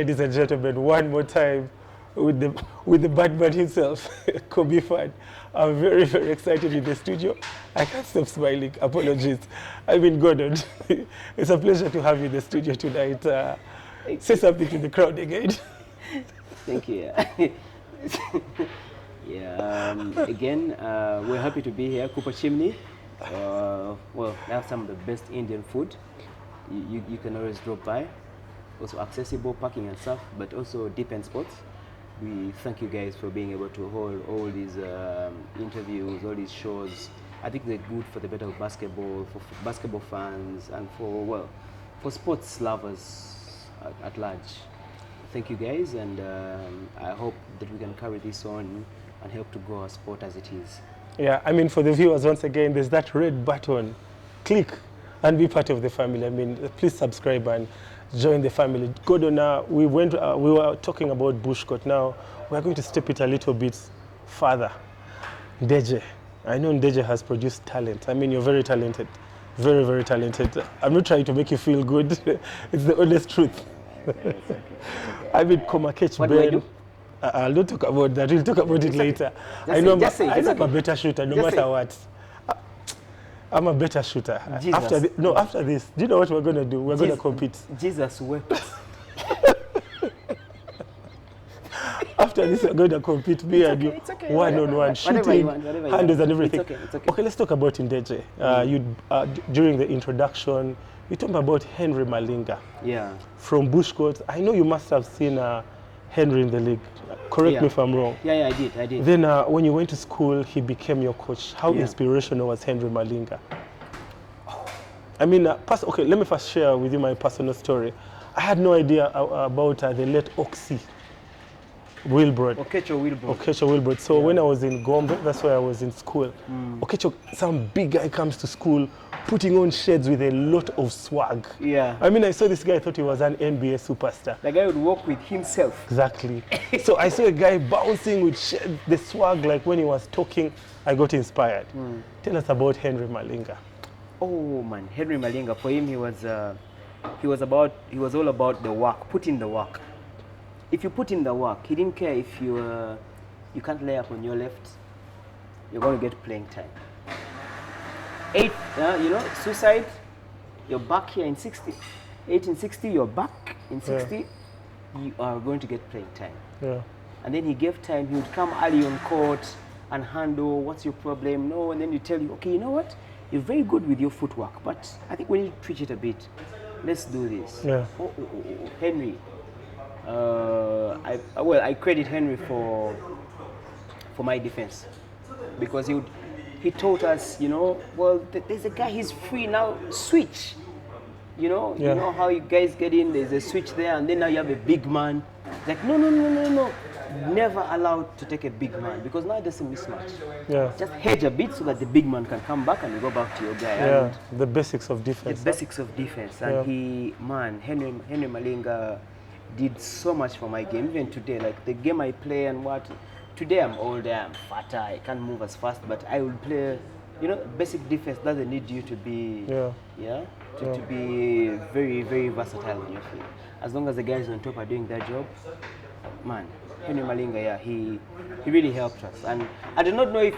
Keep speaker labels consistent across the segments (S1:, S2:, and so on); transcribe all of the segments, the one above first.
S1: Ladies and gentlemen, one more time with the Batman himself, Kobe Fan. I'm very, very excited in the studio. I can't stop smiling. Apologies. I mean, Gordon, it's a pleasure to have you in the studio tonight. Say something to the crowd again.
S2: Thank you. Again, we're happy to be here. Kupa Chimney. Well, they have some of the best Indian food. You can always drop by. Also accessible parking and stuff, but also deep end spots. We thank you guys for being able to hold all these interviews, all these shows. I think they're good for the better of basketball, for basketball fans, and for sports lovers at large. Thank you guys, and I hope that we can carry this on and help to grow our sport as it is.
S1: Yeah, I mean, for the viewers, once again, there's that red button. Click and be part of the family. I mean, please subscribe and join the family. Gordon, we were talking about Bushcourt. Now we're going to step it a little bit further. Ndeje. I know Ndeje has produced talent. I mean, you're very talented. Very, very talented. I'm not trying to make you feel good. It's the honest truth.
S2: Okay.
S1: I mean, Komakech
S2: What
S1: Ben.
S2: do I do?
S1: I'll not talk about that. We'll talk about it later. I know I'm a better shooter, no matter what. I'm a better shooter. After this, do you know what we're going to do? We're going to compete.
S2: Jesus wept.
S1: After this, we're going to compete. Me and you, one-on-one, shooting, handles and everything.
S2: It's okay.
S1: Okay, let's talk about Ndeje. During the introduction, you talked about Henry Malinga.
S2: Yeah.
S1: From Bushcourt. I know you must have seen Henry in the league. Correct me if I'm wrong.
S2: Yeah, I did.
S1: Then when you went to school, he became your coach. How inspirational was Henry Malinga? I mean, okay, let me first share with you my personal story. I had no idea about the late Oxy Wilbrod.
S2: Okecho
S1: Wilbrod. So when I was in Gombe, that's where I was in school. Okecho, some big guy comes to school, putting on shades with a lot of swag.
S2: Yeah.
S1: I mean, I saw this guy, I thought he was an NBA superstar.
S2: The guy would walk with himself.
S1: Exactly. So I saw a guy bouncing with shades, the swag, like when he was talking, I got inspired. Tell us about Henry Malinga.
S2: Oh man, Henry Malinga, for him, he was all about the work, put in the work. If you put in the work, he didn't care if you can't lay up on your left, you're going to get playing time. 8, suicide, you're back here in 60. 8 in 60, you're back in 60, you are going to get playing time.
S1: Yeah.
S2: And then he gave time, he would come early on court and handle, what's your problem? No, and then you tell you, okay, you know what? You're very good with your footwork, but I think we need to twitch it a bit. Let's do this.
S1: Yeah.
S2: Henry. I credit Henry for my defense, because he taught us, there's a guy, he's free now, switch. You know how you guys get in, there's a switch there, and then now you have a big man. Like, no. Never allowed to take a big man, because now there's a mismatch.
S1: Yeah.
S2: Just hedge a bit so that the big man can come back and you go back to your guy.
S1: Yeah, the basics of defense.
S2: The basics of defense. And Henry Malinga did so much for my game. Even today, like the game I play and today I'm older, I'm fatter, I can't move as fast, but I will play, basic defense doesn't need you to be, to be very, very versatile on your field. As long as the guys on top are doing their job, man, Henry Malinga, he really helped us. And I do not know if,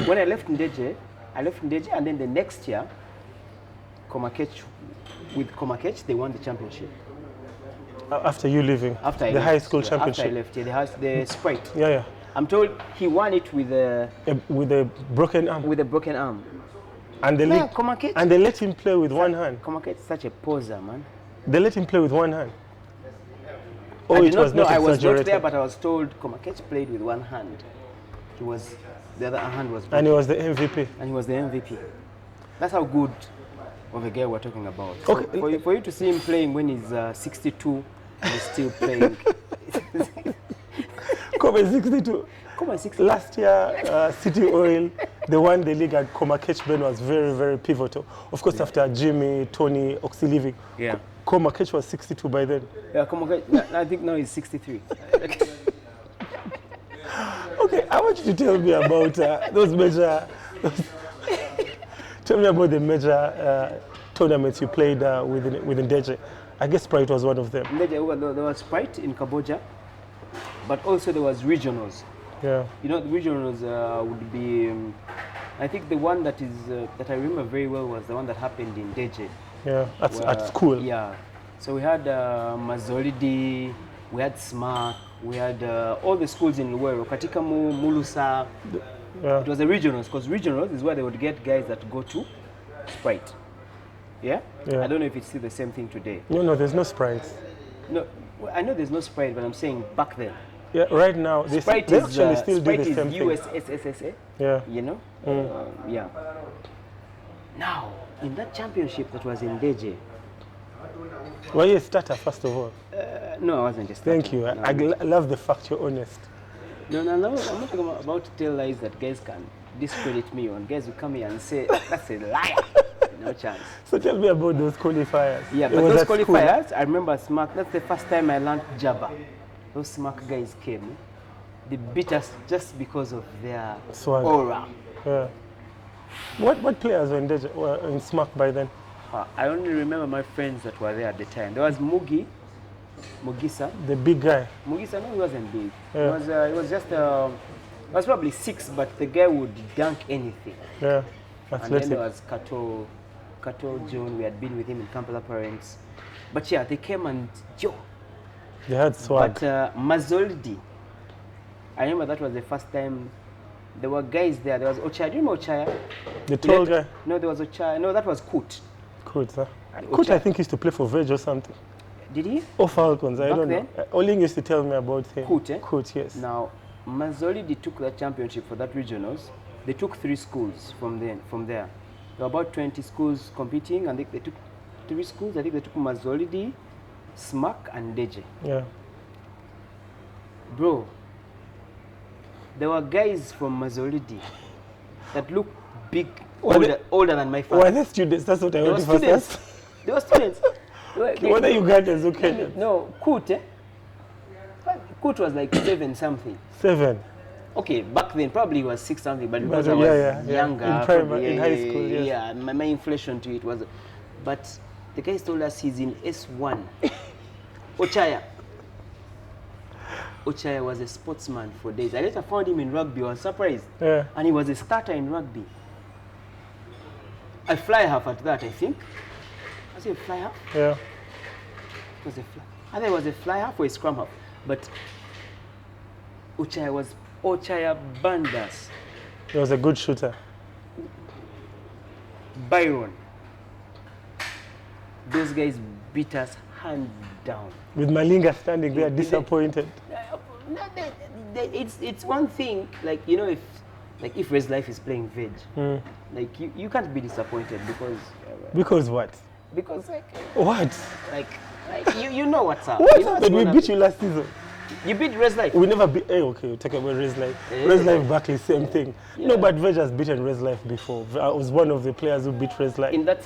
S2: when I left Ndeje, and then the next year, with Komakech, they won the championship.
S1: After you leaving?
S2: After
S1: the high school championship?
S2: After I left, the Sprite.
S1: Yeah.
S2: I'm told he won it with a
S1: broken arm.
S2: With a broken arm.
S1: And they let him play with one hand.
S2: Komakech is such a poser, man.
S1: They let him play with one hand. Oh,
S2: I
S1: it was not exaggerated.
S2: I was not there, but I was told Komakech played with one hand. The other hand was broken.
S1: And he was the MVP.
S2: And he was the MVP. That's how good of a guy we're talking about.
S1: Okay.
S2: So for you to see him playing when he's 62 and he's still playing.
S1: Kobe 62.
S2: Kobe 62.
S1: Last year, City Oil, they won the league, and Komakech Ben was very, very pivotal. Of course, after Jimmy, Tony, Oxy leaving.
S2: Yeah.
S1: Komakech was 62 by then.
S2: Yeah, Komakech, I think now he's 63.
S1: Okay, I want you to tell me about those major... Tell me about the major tournaments you played with Ndeje. I guess Sprite was one of them.
S2: There was Sprite in Cambodia, but also there was regionals.
S1: Yeah.
S2: You know, the regionals would be, I think the one that I remember very well was the one that happened in Deje.
S1: Yeah, at school.
S2: Yeah. So we had Mazolidi, we had SMAC, we had all the schools in Luwero, Katikamu, Mulusa.
S1: Yeah.
S2: It was the regionals, because regionals is where they would get guys that go to Sprite. Yeah?
S1: Yeah.
S2: I don't know if it's still the same thing today.
S1: No, there's no Sprite.
S2: No, I know there's no Sprite, but I'm saying back then.
S1: Yeah, right now they
S2: Sprite
S1: actually still
S2: Sprite
S1: do the same
S2: is
S1: thing.
S2: USSSA.
S1: Yeah.
S2: You know? Yeah. Now, in that championship that was in Deje.
S1: Were you a starter first of all?
S2: No, I wasn't a starter.
S1: Thank you.
S2: No.
S1: I love the fact you're honest.
S2: No, I'm not about to tell lies that guys can discredit me on. Guys will come here and say, that's a liar. No chance.
S1: So tell me about those qualifiers.
S2: Yeah, but those qualifiers, I remember SMAC, that's the first time I learned Jabba. Those SMAC guys came. They beat us just because of their
S1: Swag.
S2: aura.
S1: Yeah. What players were in SMAC by then?
S2: I only remember my friends that were there at the time. There was Mugisa.
S1: The big guy.
S2: Mugisa, no, he wasn't big.
S1: Yeah.
S2: He was just, he was probably 6, but the guy would dunk anything.
S1: Yeah.
S2: And
S1: Athletic.
S2: then there was Kato John, we had been with him in Kampala Parents. But yeah, they came and,
S1: They had swag.
S2: But Mazoldi, I remember that was the first time there were guys there. There was Ochaya. Do you remember Ochaya?
S1: The tall guy.
S2: No, there was Ochaya. No, that was Kut.
S1: Kut, huh? Kut, I think, used to play for Veg or something.
S2: Did he?
S1: Or Falcons, I
S2: Back
S1: don't
S2: then?
S1: know. Olin used to tell me about him.
S2: Kut, eh?
S1: Kut, yes.
S2: Now, Mazoldi took that championship for that regionals. They took 3 schools from there. There were about 20 schools competing, and they took 3 schools. I think they took Mazoldi, SMAC, and Deje.
S1: Yeah.
S2: Bro, there were guys from Mazolidi that looked big, older than my father.
S1: Were they students? That's what I
S2: They were
S1: want to
S2: students.
S1: first.
S2: They were students.
S1: Were they Uganda'S? Okay.
S2: No, Kut, eh? Kut was like 7 something.
S1: 7.
S2: Okay, back then probably was 6 something, but because
S1: But,
S2: I was
S1: yeah.
S2: younger,
S1: In
S2: probably,
S1: high school, yes.
S2: yeah, my inflation to it was. But the guys told us he's in S1. Ochaya. Ochaya was a sportsman for days. I later found him in rugby. I was surprised.
S1: Yeah.
S2: And he was a starter in rugby. A fly half at that, I think. Was it a fly half?
S1: Yeah.
S2: It was a fly. Either it was a fly half or a scrum half. But Ochaya Bandas.
S1: He was a good shooter.
S2: Byron. Those guys beat us hand down.
S1: With Malinga standing there disappointed.
S2: It's one thing, like, you know, if Res Life is playing Veg, like you can't be disappointed
S1: Because what?
S2: because
S1: What?
S2: like you know what's up.
S1: What
S2: You know what's
S1: happened? We
S2: gonna
S1: beat
S2: be.
S1: you last season.
S2: You beat Res Life.
S1: We never beat. Hey, okay, talk about Res Life.
S2: Yeah.
S1: Res Life Barkley, same thing.
S2: Yeah.
S1: No, but Veg has beaten Res Life before. I was one of the players who beat Res Life.
S2: In that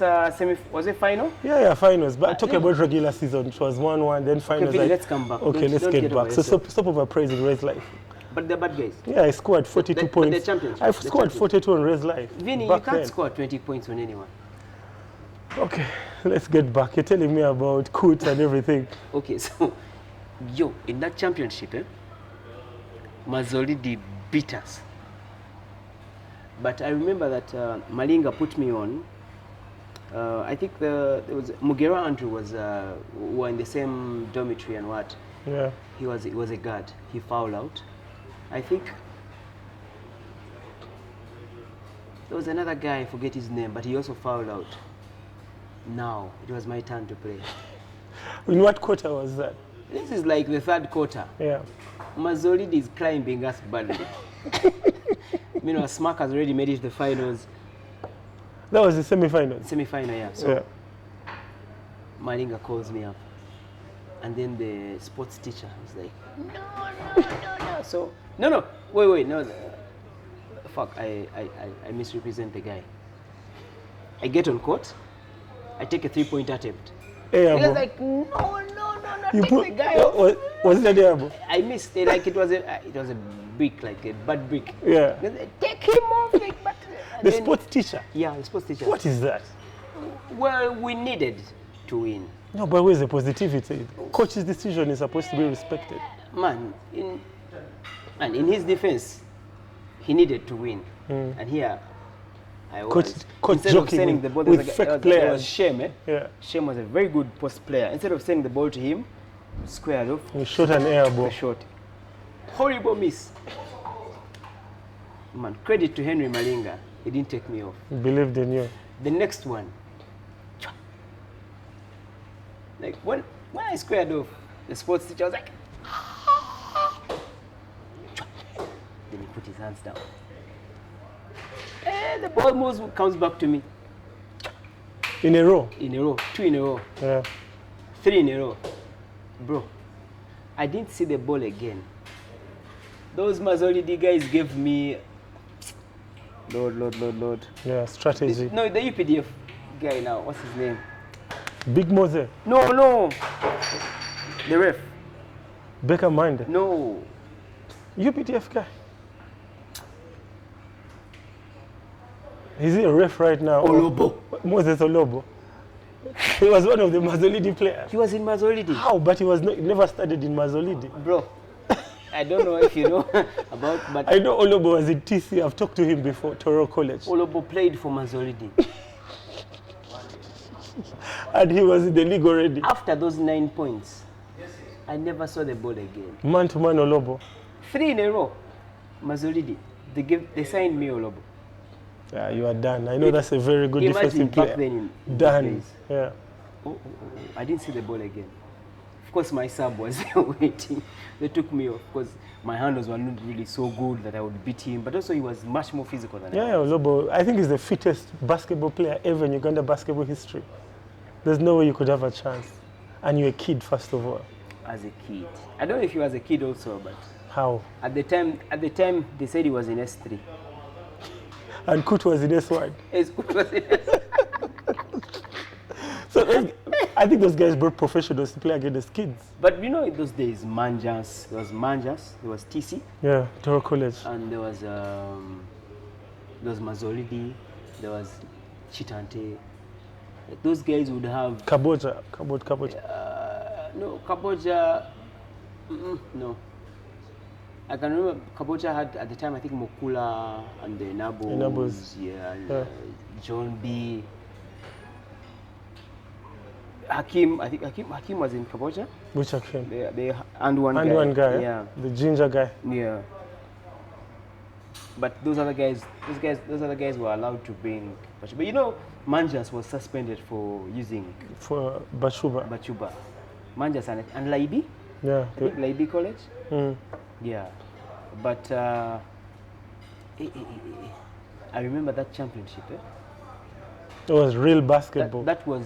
S2: was it final?
S1: Yeah, finals. But talk about regular season. It was 1-1, then finals.
S2: Vinnie, let's come back.
S1: Okay, let's
S2: Don't
S1: get
S2: get
S1: back.
S2: over
S1: So
S2: yourself.
S1: stop overpraising Res Life.
S2: But they're bad guys.
S1: Yeah, I scored 42
S2: But
S1: points.
S2: they're champions.
S1: I've
S2: They're
S1: scored
S2: champions.
S1: 42 on Res Life.
S2: Vinnie, you
S1: back
S2: can't
S1: then.
S2: score 20 points on anyone.
S1: Okay, let's get back. You're telling me about Kut and everything.
S2: Okay, so in that championship, Mazolidi beat us. But I remember that Malinga put me on. I think there was Mugera Andrew were in the same dormitory and what.
S1: Yeah.
S2: He was a guard. He fouled out. I think there was another guy, I forget his name, but he also fouled out. Now it was my turn to play.
S1: In what quarter was that?
S2: This is like the 3rd quarter.
S1: Yeah.
S2: Mazolidi is climbing us badly. Meanwhile, SMAC has already made it to the finals.
S1: That was the semi-finals.
S2: Semi-final, yeah. So
S1: Yeah.
S2: Malinga calls me up. And then the sports teacher was like, no. So, no, wait, no. Fuck, I misrepresent the guy. I get on court. I take a 3-point attempt.
S1: Yeah,
S2: He was like, no, take the guy off.
S1: Was it a diable?
S2: I missed it, like it was a brick, like a bad brick.
S1: Yeah.
S2: He was like, take him off, like, but and
S1: The
S2: then-
S1: sports teacher.
S2: Yeah, the sports teacher.
S1: What is that?
S2: Well, we needed to win.
S1: No, but where's the positivity? Coach's decision is supposed to be respected.
S2: Man, in his defense, he needed to win. And here, I was.
S1: Coach
S2: Instead of
S1: joking
S2: sending the ball,
S1: with fake
S2: there
S1: players.
S2: was Shem, eh?
S1: Yeah.
S2: Shem was a very good post player. Instead of sending the ball to him, squared off.
S1: He shot an air ball.
S2: The shot. Horrible miss. Man, credit to Henry Malinga. He didn't take me off.
S1: He believed in you.
S2: The next one. Like when I squared off, the sports teacher was like, then he put his hands down. And the ball comes back to me.
S1: In a row?
S2: In a row, 2 in a row,
S1: Yeah.
S2: 3 in a row. Bro, I didn't see the ball again. Those Mazolidi guys gave me, Lord.
S1: Yeah, strategy.
S2: No, the UPDF guy now, what's his name?
S1: Big Mose.
S2: No. The ref.
S1: Becker Mind.
S2: No.
S1: UPTF guy. Is he a ref right now?
S2: Olobo.
S1: Moses Olobo. He was one of the Mazolidi players.
S2: He was in Mazolidi.
S1: How? But he was not, never studied in Mazolidi.
S2: Bro, I don't know if you know about, but
S1: I know Olobo was in TC. I've talked to him before, Toro College.
S2: Olobo played for Mazolidi.
S1: And he was in the league already.
S2: After those 9 points, I never saw the ball again.
S1: Man to man Olobo.
S2: 3 in a row, Mazolidi. They signed me Olobo.
S1: Yeah, you are done. I know that's a very good
S2: Imagine
S1: defensive
S2: back
S1: player.
S2: then in
S1: Done.
S2: those days.
S1: Yeah.
S2: Oh, I didn't see the ball again. Of course, my sub was waiting. They took me off because my handles were not really so good that I would beat him. But also, he was much more physical than I was.
S1: Olobo, I think he's the fittest basketball player ever in Uganda basketball history. There's no way you could have a chance. And you're a kid, first of all.
S2: As a kid. I don't know if he was a kid also, but
S1: How?
S2: at the time they said he was in S3.
S1: And Kut was in S1.
S2: Kut was in S3.
S1: So I think those guys brought professionals to play against kids.
S2: But you know, in those days, Manjas, there was TC.
S1: Yeah, Toro College.
S2: And there was Mazolidi, there was Chitante. Like, those guys would have...
S1: Kaboja. No,
S2: Kaboja, no. I can remember Kaboja had, at the time, I think Mokula and the Nabos. Yeah, and, John B. Hakim, I think Hakim was in Kaboja.
S1: Which Hakim?
S2: And one
S1: guy.
S2: Yeah.
S1: The ginger guy.
S2: Yeah. But those other guys were allowed to bring. But you know, Manjas was suspended for using.
S1: For Bachuba.
S2: Manjas and Laibi.
S1: Yeah.
S2: I think Laibi College.
S1: Mm.
S2: Yeah. But I remember that championship.
S1: It was real basketball.
S2: That was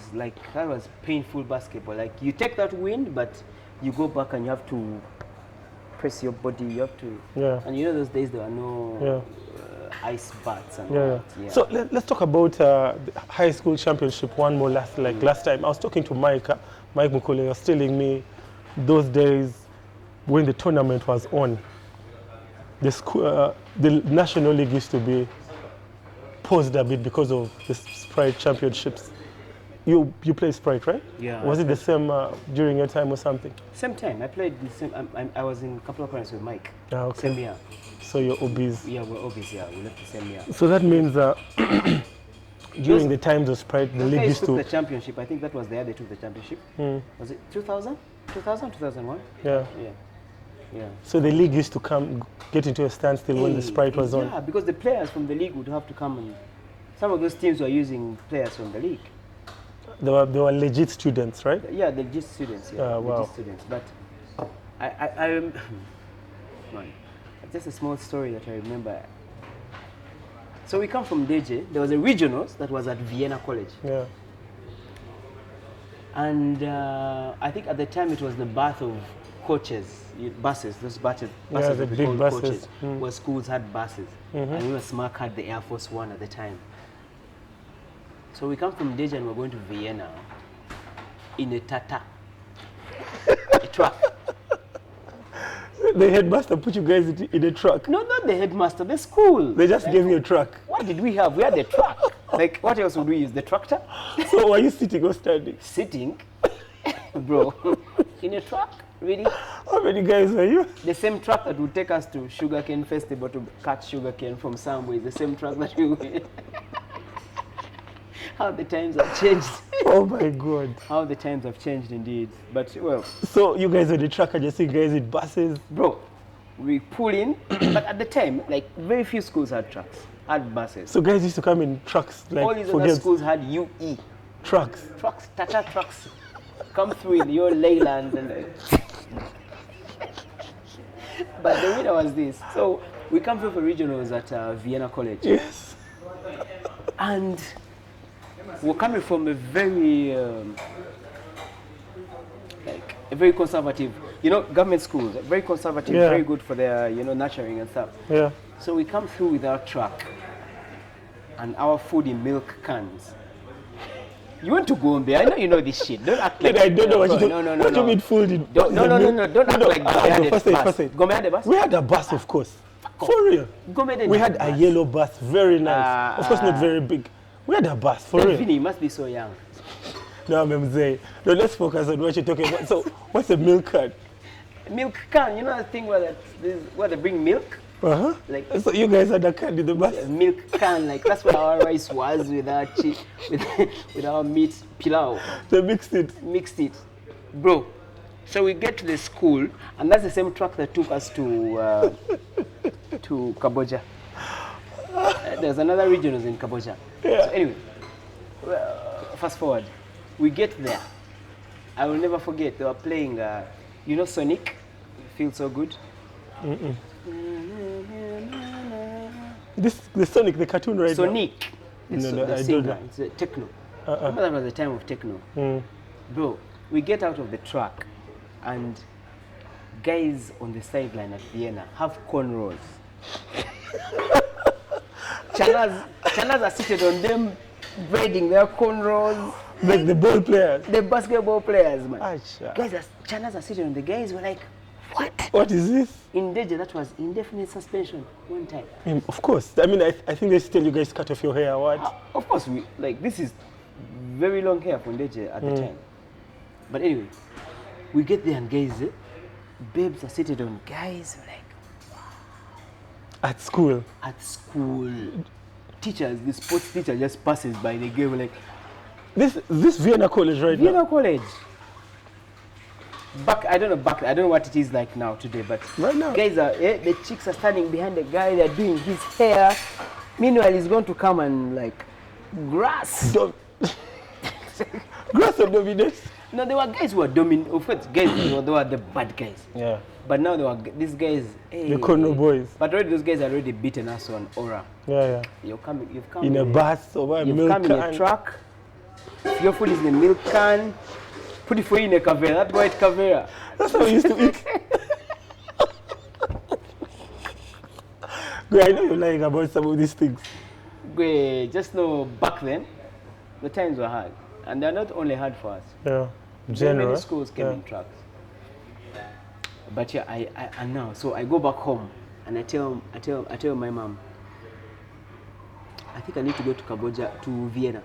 S2: painful basketball. Like, you take that win, but you go back and you have to press your body. You have to.
S1: Yeah.
S2: And you know, those days there were no ice baths and all that. Yeah.
S1: So let's talk about the high school championship one more last time. I was talking to Mike Mukule. He was telling me those days when the tournament was on, the National League used to be paused a bit because of the Sprite championships. You played Sprite, right?
S2: Yeah.
S1: Was it the same during your time or something?
S2: Same time. I played the same. I was in a couple of tournaments with Mike.
S1: Okay.
S2: Same year.
S1: So you're obese.
S2: Yeah, we're obese. Yeah, we left the same year.
S1: So that means during the times of Sprite, the league used to.
S2: The championship. I think that was the year they took the championship. Was it 2000? 2001?
S1: Yeah.
S2: Yeah.
S1: So the league used to get into a standstill when the Sprite was on.
S2: Yeah, because the players from the league would have to come, and some of those teams were using players from the league.
S1: They were legit students, right?
S2: Yeah, they're just students. Yeah,
S1: wow.
S2: Legit students. But I just a small story that I remember. So we come from Deje. There was a regionals that was at Vienna College.
S1: Yeah.
S2: And I think at the time it was the birth of coaches, buses, those buses
S1: the
S2: that we
S1: big
S2: called
S1: buses.
S2: coaches, where schools had buses. And we were SMARC had the Air Force One at the time. So we come from Deja and we're going to Vienna in a Tata, a truck.
S1: The headmaster put you guys in a truck.
S2: No, not the headmaster, the school.
S1: They just gave you a truck.
S2: What did we have? We had a truck. Like, what else would we use? The tractor?
S1: So were you sitting or standing?
S2: Sitting. Bro, in a truck? Really?
S1: How many guys are you?
S2: The same truck that would take us to sugarcane festival to cut sugarcane from somewhere is the same truck that we How the times have changed.
S1: Oh my God.
S2: How the times have changed indeed. But well,
S1: So you guys on the truck are just seeing guys with buses?
S2: bro, we pull in, but at the time, like very few schools had trucks, had buses.
S1: So guys used to come in trucks, like
S2: All these
S1: for
S2: other
S1: games.
S2: schools had UE.
S1: Trucks.
S2: Trucks, Tata trucks, come through in your Leyland. But the winner was this. So we come through for regionals at Vienna College.
S1: Yes.
S2: And we're coming from a very, like, a very conservative, government schools, very conservative,
S1: Yeah.
S2: very good for their, nurturing and stuff.
S1: Yeah.
S2: So we come through with our truck and our food in milk cans. You went to Gombe, I know you know this shit. Don't act like
S1: I don't know what you do.
S2: No.
S1: What do you mean food in
S2: Don't act like Gombe had a bus. Gombe had a bus?
S1: We had a bus, of course. For real.
S2: Gombe didn't
S1: We
S2: have
S1: had a
S2: bus.
S1: yellow bus, very nice. Of course, not very big. We had a bus, for real.
S2: Vinnie, you must be so young.
S1: No, I'm saying. No, let's focus on what you're talking about. So, what's a milk can?
S2: Milk can, you know the thing where they bring milk?
S1: Uh-huh.
S2: Like,
S1: So you guys had a can in the bus?
S2: a milk can, like that's where our rice was with our with our meat pilau.
S1: They mixed it.
S2: Mixed it, bro. So we get to the school, and that's the same truck that took us to Kaboja. There's another region was in Kaboja.
S1: Yeah.
S2: So anyway, fast forward, we get there. I will never forget. They were playing, Sonic. Feel so good.
S1: The Sonic, the cartoon right
S2: Sonic.
S1: No,
S2: The
S1: I
S2: singer.
S1: don't know.
S2: It's a techno. Remember that was the time of techno. Bro, we get out of the truck and guys on the sideline at Vienna have cornrows. Chanas are seated on them, braiding their cornrows.
S1: Like the ball players.
S2: The basketball players, man.
S1: Acha.
S2: Chanas are sitting on the guys. Were like, what?
S1: What is this?
S2: In danger, that was indefinite suspension one time.
S1: Of course. I mean, I think they tell you guys cut off your hair, what?
S2: Of course, this is very long hair for Ndeje at the time. But anyway, we get there and guys, babes are seated on guys, we're like,
S1: At school.
S2: at school. Teachers, the sports teacher just passes by the game, like,
S1: This Vienna College right
S2: Vienna
S1: now.
S2: College. I don't know what it is like now today, but
S1: Right now.
S2: guys are, the chicks are standing behind the guy, they're doing his hair. Meanwhile, he's going to come and like, grass.
S1: Grass of dominance.
S2: No, there were guys who were dominant. Of course, guys, they were the bad guys.
S1: Yeah.
S2: But now there were these guys. Hey,
S1: The corner boys.
S2: But already those guys are already beaten us on aura.
S1: Yeah.
S2: You've come
S1: In a bus or a
S2: You've
S1: milk
S2: come in a
S1: can.
S2: truck. Your food is in a milk can. Put it for you in a cavera. That white cavera.
S1: That's how we used to eat. Girl, I know you're lying about some of these things.
S2: We just know back then, the times were hard, and they're not only hard for us.
S1: Yeah.
S2: Very many schools came in trucks. But yeah, and now, so I go back home and I tell my mom, I think I need to go to Kaboja, to Vienna.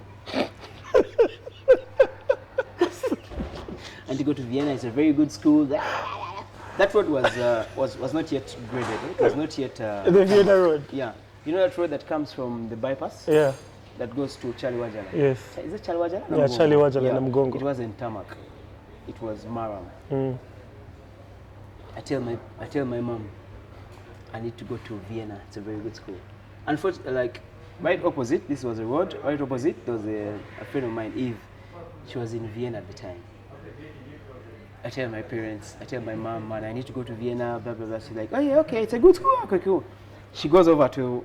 S2: And to go to Vienna is a very good school. That road was not yet graded. It was not yet.
S1: The Vienna Road.
S2: Yeah, you know that road that comes from the bypass.
S1: Yeah.
S2: That goes to Chaliwajala.
S1: Yes.
S2: Is it Chaliwajala?
S1: Yeah, Chaliwajala and Mgongo.
S2: It wasn't tarmac. It was maram. I tell my mom, I need to go to Vienna. It's a very good school. Unfortunately, like right opposite, this was a road. Right opposite, there was a friend of mine, Eve. She was in Vienna at the time. I tell my parents, I tell my mom, man, I need to go to Vienna, blah, blah, blah. She's like, oh yeah, okay, it's a good school, okay, cool. She goes over to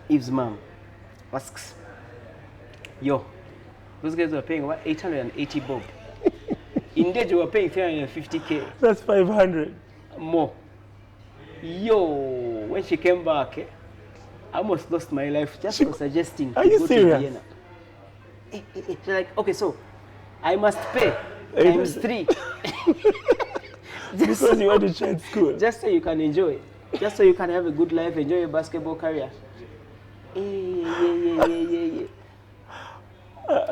S2: Eve's mom, asks, yo, those guys were paying what, 880 bob. In Deji, we were paying 350K.
S1: That's 500.
S2: More. Yo, when she came back, I almost lost my life just for suggesting
S1: Are
S2: to
S1: you
S2: go
S1: serious?
S2: to Vienna. She's like, okay, so I must pay times 3.
S1: Because you want to change school.
S2: Just so you can enjoy. Just so you can have a good life, enjoy your basketball career. Yeah.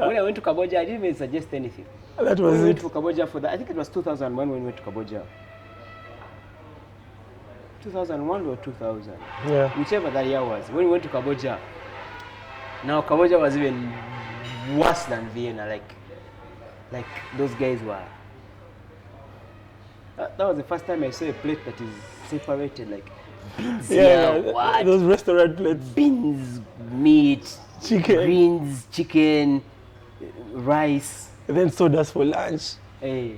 S2: When I went to Kaboja, I didn't even suggest anything.
S1: That
S2: When
S1: was
S2: we went
S1: it.
S2: to Cambodia for that, I think it was 2001 when we went to Cambodia. 2001 or 2000,
S1: Yeah.
S2: whichever that year was. When we went to Cambodia, now Cambodia was even worse than Vienna. Like those guys were. That was the first time I saw a plate that is separated, like beans
S1: Yeah,
S2: here, what?
S1: those restaurant plates.
S2: Beans, meat,
S1: Chicken.
S2: greens, chicken, rice.
S1: And then sodas for lunch.
S2: Hey,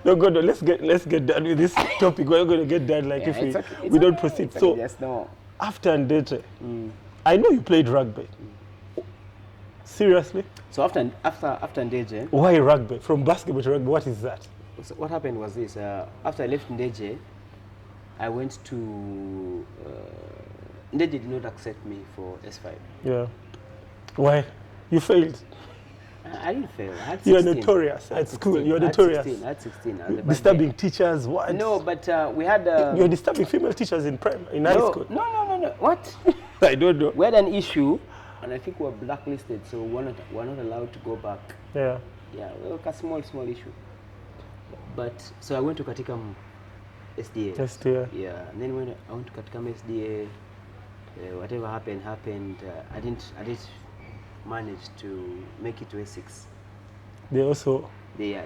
S1: No, God, no, let's get done with this topic. We're going to get done like
S2: yeah,
S1: if
S2: it's okay,
S1: we don't
S2: okay,
S1: proceed.
S2: it's
S1: So
S2: okay, just know.
S1: after Ndete, I know you played rugby. Seriously?
S2: So after Ndeje,
S1: Why rugby? From basketball to rugby, what is that?
S2: so what happened was this. After I left Ndeje, I went to Ndeje did not accept me for S5.
S1: Yeah. Why? You failed.
S2: I didn't fail. I had 16.
S1: You are notorious
S2: I had
S1: at school.
S2: 16.
S1: You are
S2: I had
S1: notorious.
S2: 16. I had 16. I was a bad
S1: Disturbing
S2: guy.
S1: teachers, what?
S2: No, but we had.
S1: You're disturbing female teachers in high school.
S2: No. What?
S1: I don't know.
S2: We had an issue, and I think we were blacklisted, so we're not allowed to go back.
S1: Yeah.
S2: Yeah, well, a small issue. But so I went to Katikam SDA.
S1: Yes, dear.
S2: Yeah, and then when I went to Katikam SDA, whatever happened. I didn't manage to make it to S6.
S1: They also.
S2: They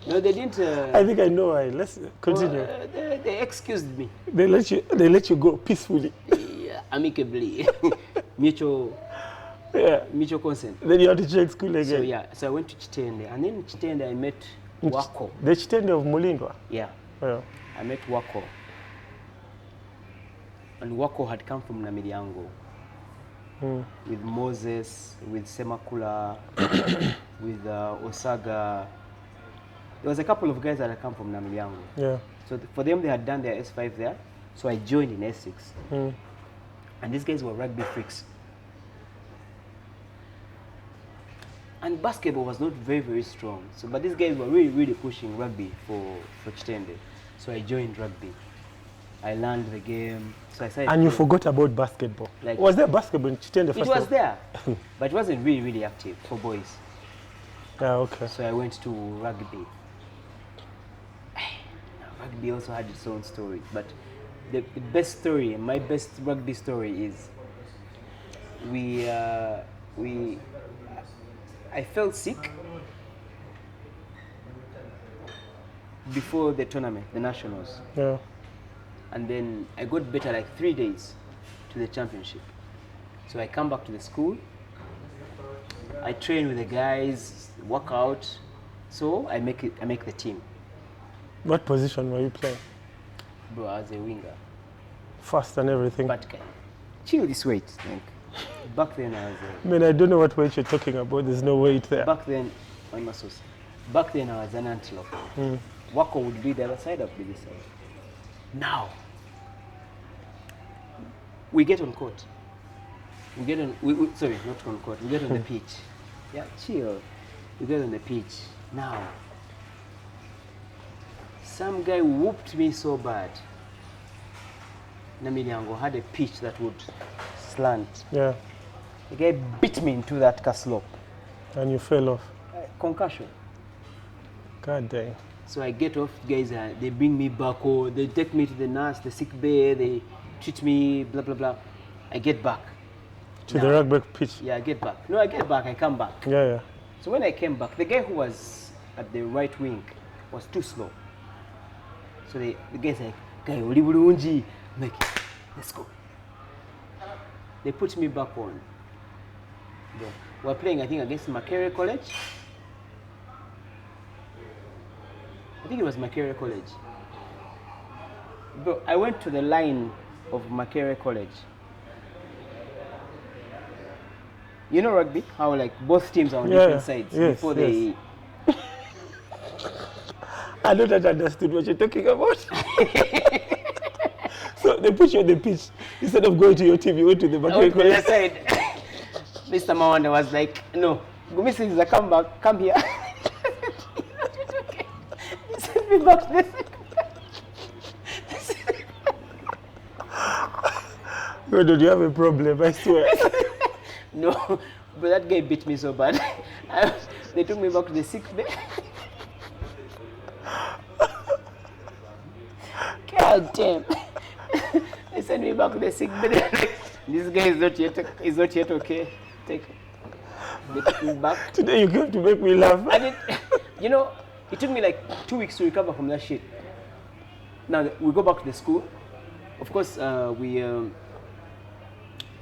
S2: no, they didn't.
S1: I think I know why. Let's continue.
S2: They excused me.
S1: They let you go peacefully.
S2: Yeah, amicably, mutual consent.
S1: Then you have to change school again.
S2: So yeah, so I went to Chitende, and then in Chitende I met Wako.
S1: The Chitende of Mulindwa.
S2: Yeah,
S1: Yeah.
S2: I met Wako, and Wako had come from Namiriango with Moses, with Semakula, with Osaga. There was a couple of guys that had come from Namiriango.
S1: Yeah.
S2: So for them, they had done their S5 there. So I joined in S6. And these guys were rugby freaks. And basketball was not very, very strong. So, but these guys were really, really pushing rugby for Chitende. So I joined rugby. I learned the game. So I started.
S1: And you forgot about basketball.
S2: Like-
S1: was there basketball in Chitende
S2: It
S1: first?
S2: was there, but it wasn't really, really active for boys.
S1: Yeah, okay.
S2: So I went to rugby. Rugby also had its own story, but the best story, my best rugby story is I felt sick before the tournament, the nationals,
S1: Yeah.
S2: and then I got better like 3 days to the championship. So I come back to the school, I train with the guys, work out, so I make the team.
S1: What position were you playing?
S2: Bro, I was a winger.
S1: Fast and everything.
S2: But chill this weight. Like, back then I was
S1: Man, I don't know what weight you're talking about. There's no weight there.
S2: back then my muscles. Back then I was an antelope. Wako would be the other side, I'd be this side. Now we get on court. We get on sorry, not on court. We get on the pitch. Yeah, chill. We get on the pitch. Now some guy whooped me so bad. Namiliango had a pitch that would slant.
S1: Yeah.
S2: The guy beat me into that car slope.
S1: And you fell off.
S2: Concussion.
S1: God dang.
S2: So I get off, guys, they bring me back, or they take me to the nurse, the sick bay, they treat me, blah, blah, blah. I get back.
S1: To the rugby pitch.
S2: Yeah, I get back. No, I get back, I come back.
S1: Yeah, yeah.
S2: So when I came back, the guy who was at the right wing was too slow. So the guy's like, guy, I'm like, let's go. They put me back on. We're playing, I think, against Makerere College. I think it was Makerere College. Bro, I went to the line of Makerere College. You know rugby? How like both teams are on different sides before they...
S1: I don't understood what you're talking about. So they put you on the pitch. Instead of going to your team, you went to the back.
S2: On the side. Mr. Mawanda was like, no, Gumisiriza, come back, come here. He sent me back to this.
S1: God, do you have a problem? I swear.
S2: No, but that guy beat me so bad. I They took me back to the sick bay. God damn. They sent me back to the sick bay. Like, this guy is not yet okay. They took me back.
S1: Today you came to make me laugh.
S2: I did, you know, it took me like 2 weeks to recover from that shit. Now we go back to the school. Of course, we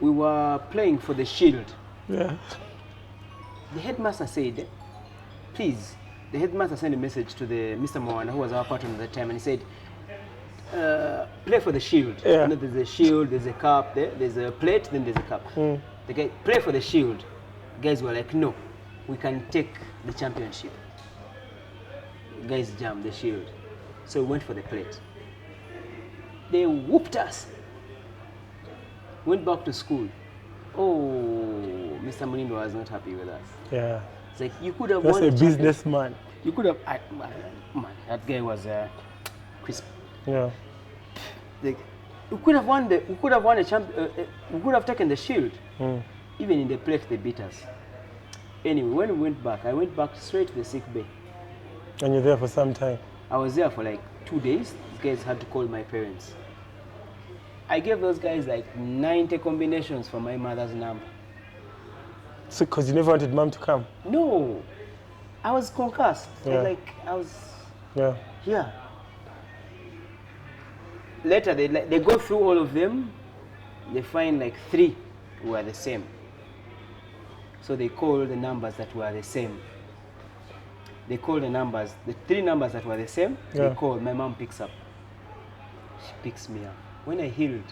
S2: were playing for the shield.
S1: Yeah.
S2: The headmaster said, please, the headmaster sent a message to the Mr. Moana, who was our patron at the time, and he said, play for the shield.
S1: Yeah.
S2: You know, there's a shield, there's a cup, there's a plate, then there's a cup. The guy, play for the shield. Guys were like, no, we can take the championship. Guys jammed the shield. So we went for the plate. They whooped us. Went back to school. Oh, Mr. Munindo was not happy with us.
S1: Yeah.
S2: It's like, you could have
S1: That's
S2: won
S1: a
S2: the champion-
S1: businessman.
S2: You could have, man, that guy was crisp.
S1: Yeah.
S2: Like, we could have won the we could have taken the shield. Even in the plate they beat us. Anyway, when we went back, I went back straight to the sick bay.
S1: And you're there for some time.
S2: I was there for like 2 days. These guys had to call my parents. I gave those guys like 90 combinations for my mother's number.
S1: So, because you never wanted mom to come?
S2: No, I was concussed.
S1: Yeah.
S2: Like I was,
S1: Yeah.
S2: yeah. Later they go through all of them. They find like 3 were the same. So they call the numbers that were the same. They call the numbers, the 3 numbers that were the same.
S1: Yeah.
S2: They call. My mom picks up. She picks me up. When I healed,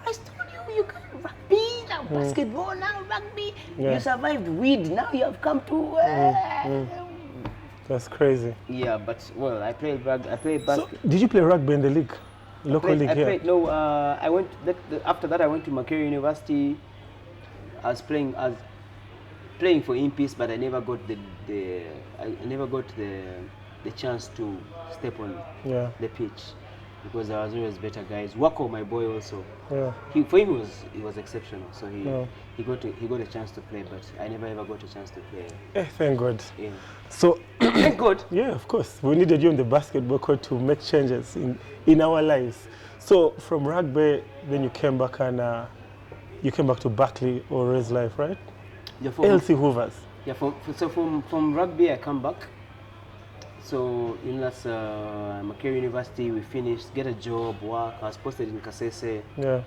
S2: I told you, you can rugby, now basketball, now rugby.
S1: Yeah.
S2: You survived weed, now you have come to.
S1: That's crazy.
S2: Yeah, but well, I played
S1: So,
S2: basket.
S1: did you play rugby in the league? Local league here?
S2: No, I went. After that, I went to Macquarie University. I was playing for Impis, but I never got the chance to step on
S1: Yeah.
S2: the pitch because there was always better guys. Wako, my boy, also.
S1: Yeah.
S2: For him, he was exceptional. So
S1: Yeah.
S2: he got a chance to play, but I never ever got a chance to play.
S1: Thank God.
S2: Yeah.
S1: So,
S2: Thank God.
S1: yeah, of course. We needed you on the basketball court to make changes in our lives. So, from rugby, then you came back and you came back to Berkeley or Raise Life, right?
S2: Yeah,
S1: LC Hoovers.
S2: Yeah, from rugby I come back. So in that's Macquarie University, we finished, get a job, work. I was posted in Kasese.
S1: Yeah.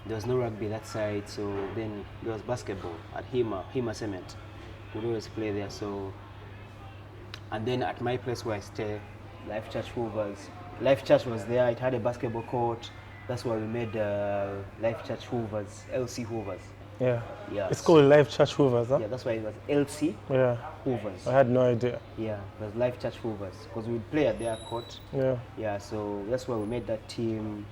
S2: There was no rugby that side, so then there was basketball at Hima Cement. We'd always play there. So, and then at my place where I stay, Life Church Hoovers. Life Church was there. It had a basketball court. That's why we made Life Church Hoovers, LC Hoovers.
S1: Yeah.
S2: Yeah.
S1: It's called Life Church Hoovers, huh?
S2: Yeah, that's why it was LC
S1: Yeah.
S2: Hoovers.
S1: I had no idea.
S2: Yeah, it was Life Church Hoovers because we'd play at their court.
S1: Yeah.
S2: Yeah, so that's why we made that team.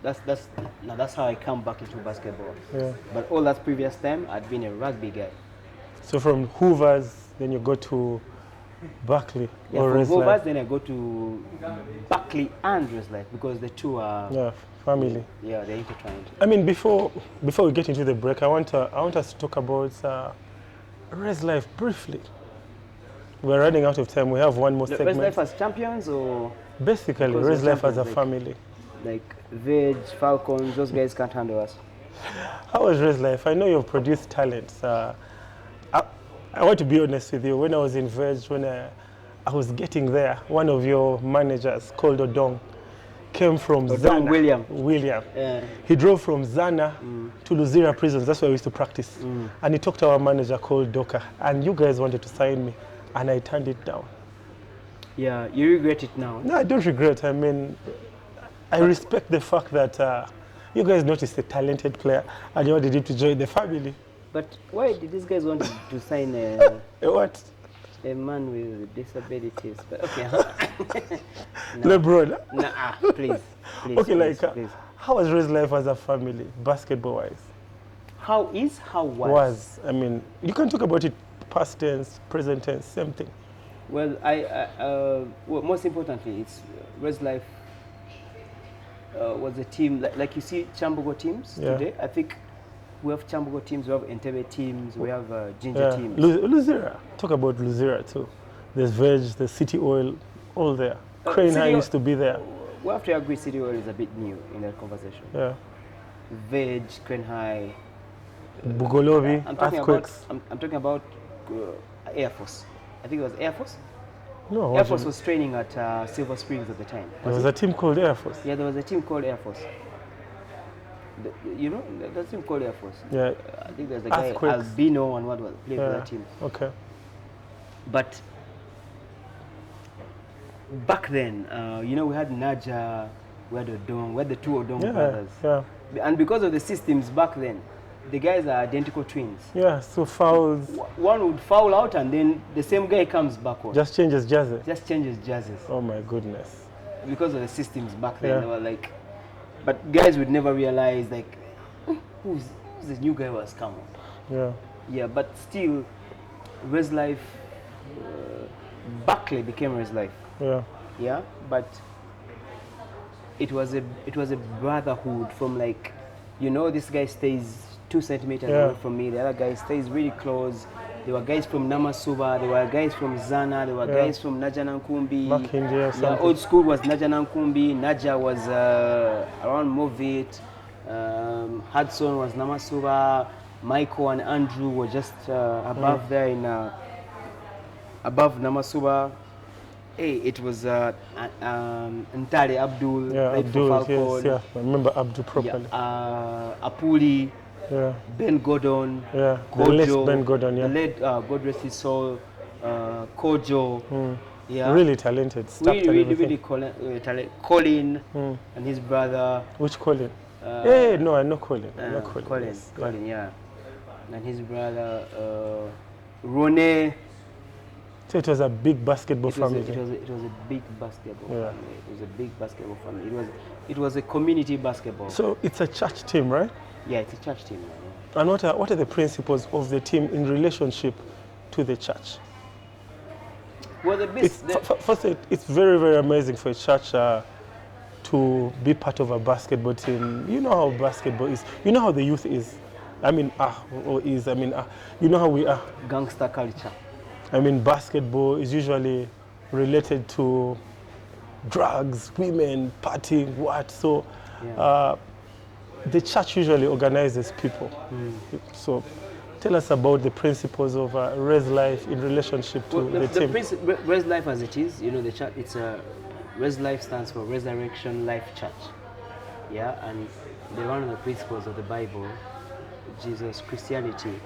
S2: That's how I come back into basketball.
S1: Yeah.
S2: But all that previous time, I'd been a rugby guy.
S1: So from Hoovers, then you go to Berkeley
S2: Yeah,
S1: or
S2: from
S1: Raise
S2: Hoovers,
S1: Life.
S2: then I go to Berkeley and Raise Life because the two are
S1: Yeah, family.
S2: yeah, they're intertwined.
S1: I mean, before we get into the break, I want us to talk about Raise Life briefly. We're running out of time. We have one more
S2: Raise
S1: segment.
S2: Life as champions or
S1: Basically,
S2: because
S1: Raise
S2: we're
S1: Life as a
S2: champions,
S1: family.
S2: like Veg, Falcons, those guys can't handle us.
S1: How was Raise Life? I know you've produced talents. I want to be honest with you. When I was in Veg, when I was getting there, one of your managers called Odong came from
S2: Odong
S1: Zana.
S2: William.
S1: He drove from Zana to Luzira prisons. That's where we used to practice. And he talked to our manager called Doka. And you guys wanted to sign me, and I turned it down.
S2: Yeah, you regret it now.
S1: No, I don't regret. I mean, I respect the fact that you guys noticed a talented player and you wanted him to join the family.
S2: But why did these guys want to sign a
S1: What?
S2: man with disabilities? But okay,
S1: LeBron.
S2: nah, please.
S1: Okay, like,
S2: please.
S1: how was Raise Life as a family, basketball-wise?
S2: How was?
S1: I mean, you can talk about it past tense, present tense, same thing.
S2: Well, well, most importantly, it's Raise Life was a team, like you see Chambogo teams
S1: Yeah.
S2: today. I think We have Chambugo teams, we have Entebbe teams, we have Ginger
S1: Yeah.
S2: teams.
S1: Luzira. Talk about Luzira too. There's Veg, there's City Oil, all there. Crane High used to be there.
S2: We have to agree City Oil is a bit new in that conversation.
S1: Yeah.
S2: Veg, Crane High.
S1: Bugolobi, Earthquakes.
S2: I'm talking about Air Force. I think it was Air Force.
S1: No,
S2: Air Force was training at Silver Springs at the time.
S1: there was a team called Air Force.
S2: Yeah, there was a team called Air Force. You know, there's a team called Air Force.
S1: Yeah.
S2: I think there's a guy,
S1: Earthquakes.
S2: Albino, and what was played for that team.
S1: Okay.
S2: But back then, you know, we had Naja, we had Odong, we had the two Odong brothers.
S1: Yeah.
S2: And because of the systems back then, the guys are identical twins.
S1: Yeah, so fouls.
S2: One would foul out and then the same guy comes backward.
S1: Just changes jersey.
S2: Just changes jerseys.
S1: Oh my goodness.
S2: Because of the systems back then, they were like, but guys would never realize, like, who's this new guy who has come up?
S1: Yeah.
S2: Yeah, but still, Res Life, Buckley became Res Life.
S1: Yeah.
S2: Yeah, but it was a brotherhood from, like, you know, this guy stays 2 centimeters away from me, the other guy stays really close. There were guys from Namasuba, there were guys from Zana, there were guys from Najanankumbi.
S1: Yeah,
S2: old school was Najanankumbi, Naja was around Movit, Hudson was Namasuba, Michael and Andrew were just above there in above Namasuba. Hey, it was Ntale Abdul, played for Falcons.
S1: Yes, I remember Abdul properly.
S2: Yeah, Apuli, Ben Gordon,
S1: the late Ben Gordon,
S2: the late God rest his soul, Kojo. Yeah,
S1: really talented.
S2: Really talented. Colin and his brother.
S1: Which Colin? No, I know Colin.
S2: Colin, yeah, and his brother Rone.
S1: So it was a big basketball family.
S2: It was a big basketball family. It was a big basketball family. It was a community basketball.
S1: So it's a church team, right?
S2: Yeah, it's a church team. Yeah.
S1: And what are the principles of the team in relationship to the church?
S2: Well,
S1: first, it's very, very amazing for a church to be part of a basketball team. You know how basketball is. You know how the youth is. I mean, you know how we are.
S2: Gangster culture.
S1: I mean, basketball is usually related to drugs, women, partying, what. So the church usually organizes people. So tell us about the principles of Res Life in relationship to the team.
S2: Res Life as it is, you know, the church, it's Res Life stands for Resurrection Life Church. Yeah, and one of the principles of the Bible, Jesus, Christianity,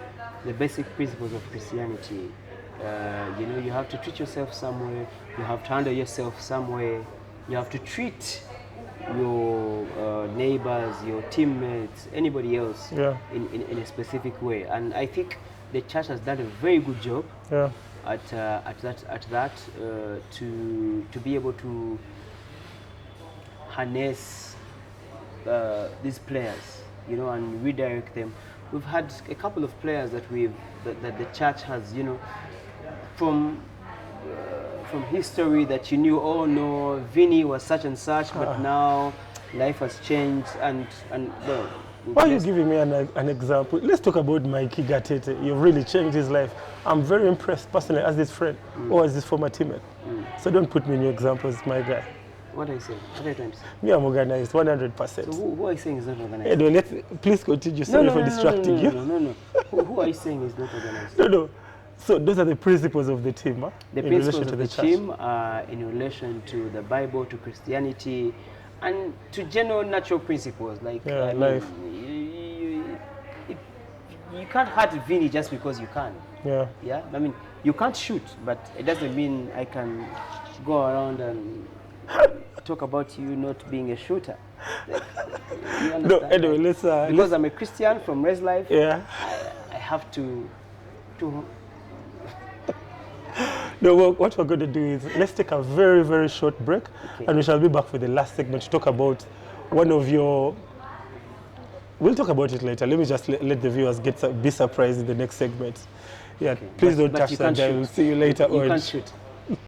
S2: the basic principles of Christianity. You know, you have to treat yourself some way, you have to handle yourself some way, you have to treat your neighbors, your teammates, anybody else in a specific way. And I think the church has done a very good job at that to be able to harness these players, you know, and redirect them. We've had a couple of players that the church has, you know, from history that you knew, oh no, Vinnie was such and such, but now life has changed and well.
S1: Why are you giving me an example? Let's talk about Mikey Gatete. You've really changed his life. I'm very impressed personally as this friend or as this former teammate. So don't put me in your examples, my guy.
S2: What are you saying? What are you trying to say?
S1: Me, I'm organized, 100%.
S2: So who are you saying is not organized?
S1: Anyway, please continue. Sorry for distracting you.
S2: No. Who are you saying is not organized?
S1: No. So those are the principles of the team, huh?
S2: The principles of the team are in relation to the Bible, to Christianity, and to general natural principles like
S1: life.
S2: You can't hurt Vinnie just because you can. Yeah. I mean, you can't shoot, but it doesn't mean I can go around and talk about you not being a shooter. You understand?
S1: No, anyway,
S2: because I'm a Christian from Res Life.
S1: Yeah.
S2: I have to.
S1: No, well, what we're going to do is let's take a very, very short break, and we shall be back for the last segment to talk about one of your. We'll talk about it later. Let me just let the viewers be surprised in the next segment. Yeah, please don't touch that guy. We'll see you later.
S2: You can't shoot.